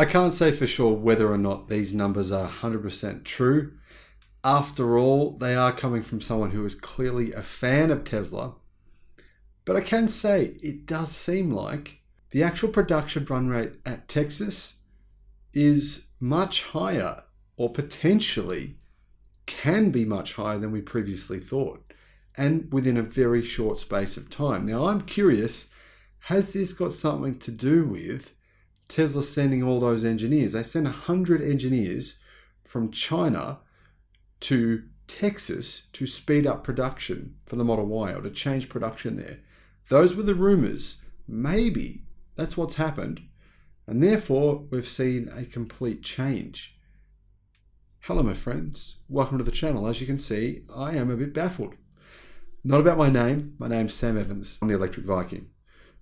I can't say for sure whether or not these numbers are 100% true. After all, they are coming from someone who is clearly a fan of Tesla. But I can say it does seem like the actual production run rate at Texas is much higher, or potentially can be much higher than we previously thought, and within a very short space of time. Now, I'm curious, has this got something to do with Tesla sending all those engineers? They sent 100 engineers from China to Texas to speed up production for the Model Y, or to change production there. Those were the rumors. Maybe that's what's happened, and therefore we've seen a complete change. Hello my friends, welcome to the channel. As you can see, I am a bit baffled. Not about my name's Sam Evans. I'm the Electric Viking.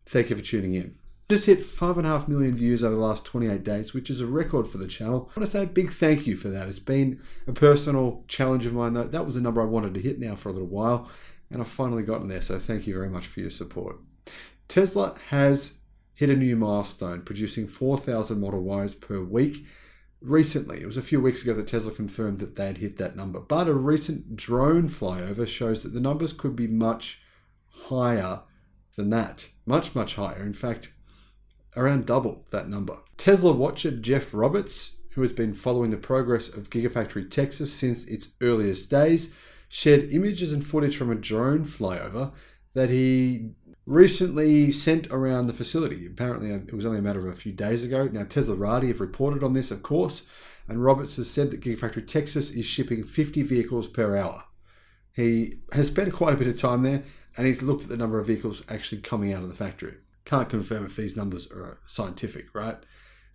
Thank you for tuning in. Just hit 5.5 million views over the last 28 days, which is a record for the channel. I want to say a big thank you for that. It's been a personal challenge of mine. That was a number I wanted to hit now for a little while, and I've finally gotten there, so thank you very much for your support. Tesla has hit a new milestone, producing 4,000 Model Ys per week. Recently, it was a few weeks ago that Tesla confirmed that they had hit that number, but a recent drone flyover shows that the numbers could be much higher than that. Much higher. In fact, around double that number. Tesla watcher Jeff Roberts, who has been following the progress of Gigafactory Texas since its earliest days, shared images and footage from a drone flyover that he recently sent around the facility. Apparently, it was only a matter of a few days ago. Now, Teslarati have reported on this, of course, and Roberts has said that Gigafactory Texas is shipping 50 vehicles per hour. He has spent quite a bit of time there, and he's looked at the number of vehicles actually coming out of the factory. Can't confirm if these numbers are scientific, right?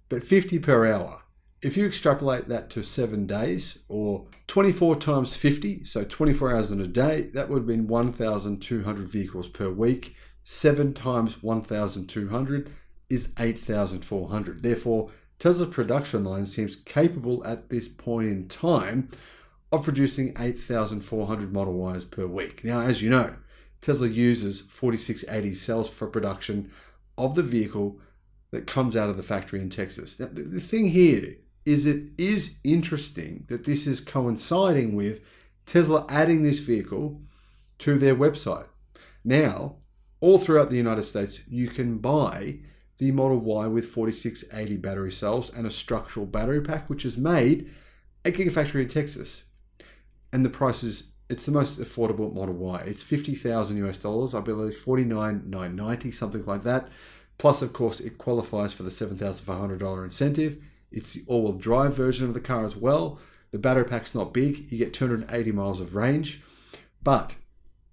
But 50 per hour. If you extrapolate that to 7 days, or 24 times 50, so 24 hours in a day, that would have been 1,200 vehicles per week. 7 times 1,200 is 8,400. Therefore, Tesla's production line seems capable at this point in time of producing 8,400 Model Ys per week. Now, as you know, Tesla uses 4680 cells for production of the vehicle that comes out of the factory in Texas. Now, the thing here is it is interesting that this is coinciding with Tesla adding this vehicle to their website. Now, all throughout the United States, you can buy the Model Y with 4680 battery cells and a structural battery pack, which is made at Gigafactory in Texas. And the price is, it's the most affordable Model Y. It's $50,000 US, I believe $49,990, something like that. Plus, of course, it qualifies for the $7,500 incentive. It's the all-wheel drive version of the car as well. The battery pack's not big. You get 280 miles of range. But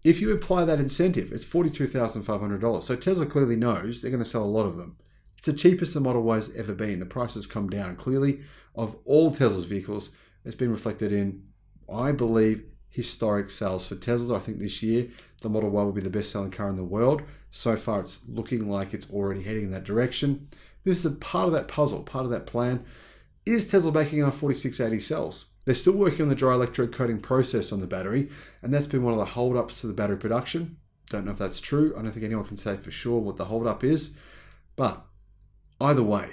if you apply that incentive, it's $42,500. So Tesla clearly knows they're going to sell a lot of them. It's the cheapest the Model Y has ever been. The price has come down clearly. Of all Tesla's vehicles, it's been reflected in, I believe, historic sales for Tesla. I think this year the Model Y will be the best-selling car in the world. So far, it's looking like it's already heading in that direction. This is a part of that puzzle, part of that plan. Is Tesla making enough 4680 cells? They're still working on the dry electrode coating process on the battery, and that's been one of the holdups to the battery production. Don't know if that's true. I don't think anyone can say for sure what the holdup is. But either way,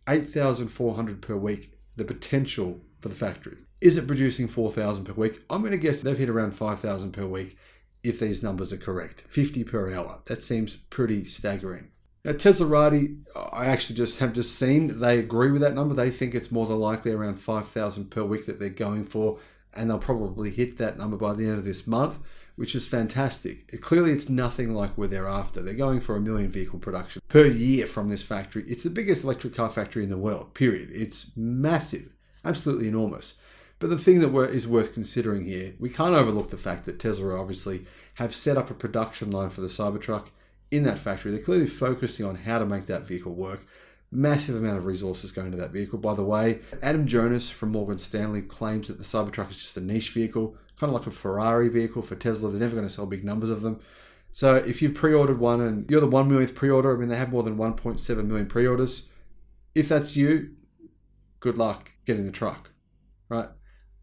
8,400 per week, the potential for the factory. Is it producing 4,000 per week? I'm going to guess they've hit around 5,000 per week if these numbers are correct. 50 per hour. That seems pretty staggering. Now, Teslarati, I actually have just seen they agree with that number. They think it's more than likely around 5,000 per week that they're going for, and they'll probably hit that number by the end of this month, which is fantastic. Clearly, it's nothing like where they're after. They're going for 1 million vehicle production per year from this factory. It's the biggest electric car factory in the world, period. It's massive, absolutely enormous. But the thing that is worth considering here, we can't overlook the fact that Tesla obviously have set up a production line for the Cybertruck in that factory. They're clearly focusing on how to make that vehicle work. Massive amount of resources going to that vehicle. By the way, Adam Jonas from Morgan Stanley claims that the Cybertruck is just a niche vehicle, kind of like a Ferrari vehicle for Tesla. They're never going to sell big numbers of them. So if you've pre-ordered one and you're the 1 millionth pre-order, I mean, they have more than 1.7 million pre-orders. If that's you, good luck getting the truck, right?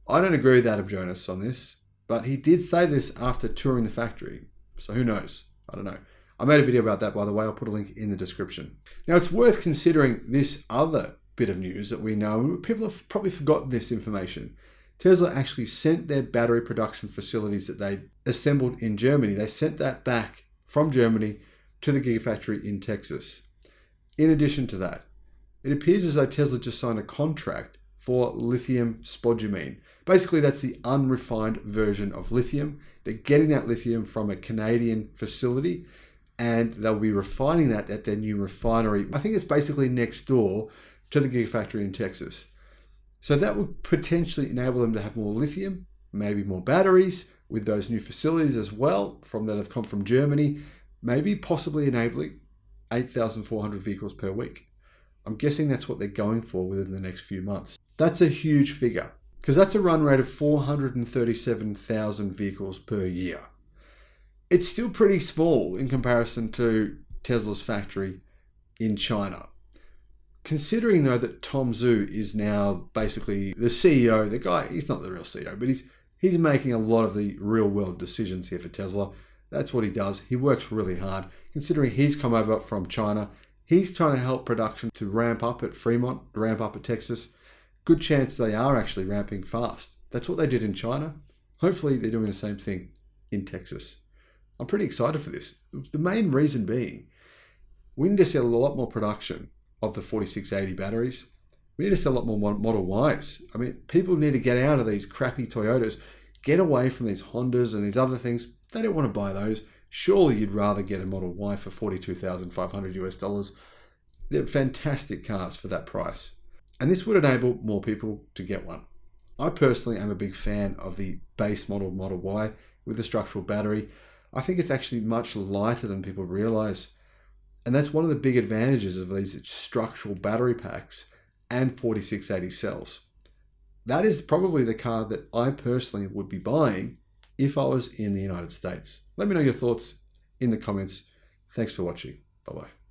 I don't agree with Adam Jonas on this, but he did say this after touring the factory. So who knows? I don't know. I made a video about that, by the way. I'll put a link in the description. Now, it's worth considering this other bit of news that we know, people have probably forgotten this information. Tesla actually sent their battery production facilities that they assembled in Germany. They sent that back from Germany to the Gigafactory in Texas. In addition to that, it appears as though Tesla just signed a contract for lithium spodumene. Basically, that's the unrefined version of lithium. They're getting that lithium from a Canadian facility, and they'll be refining that at their new refinery. I think it's basically next door to the Gigafactory in Texas. So that would potentially enable them to have more lithium, maybe more batteries with those new facilities as well that have come from Germany, maybe possibly enabling 8,400 vehicles per week. I'm guessing that's what they're going for within the next few months. That's a huge figure because that's a run rate of 437,000 vehicles per year. It's still pretty small in comparison to Tesla's factory in China. Considering though that Tom Zhu is now basically the CEO, the guy, he's not the real CEO, but he's making a lot of the real world decisions here for Tesla. That's what he does. He works really hard. Considering he's come over from China, he's trying to help production to ramp up at Fremont, ramp up at Texas. Good chance they are actually ramping fast. That's what they did in China. Hopefully they're doing the same thing in Texas. I'm pretty excited for this. The main reason being, we need to see a lot more production of the 4680 batteries. We need to sell a lot more Model Ys. I mean, people need to get out of these crappy Toyotas, get away from these Hondas and these other things. They don't want to buy those. Surely you'd rather get a Model Y for $42,500 US. They're fantastic cars for that price. And this would enable more people to get one. I personally am a big fan of the base model Model Y with the structural battery. I think it's actually much lighter than people realize. And that's one of the big advantages of these structural battery packs and 4680 cells. That is probably the car that I personally would be buying if I was in the United States. Let me know your thoughts in the comments. Thanks for watching. Bye-bye.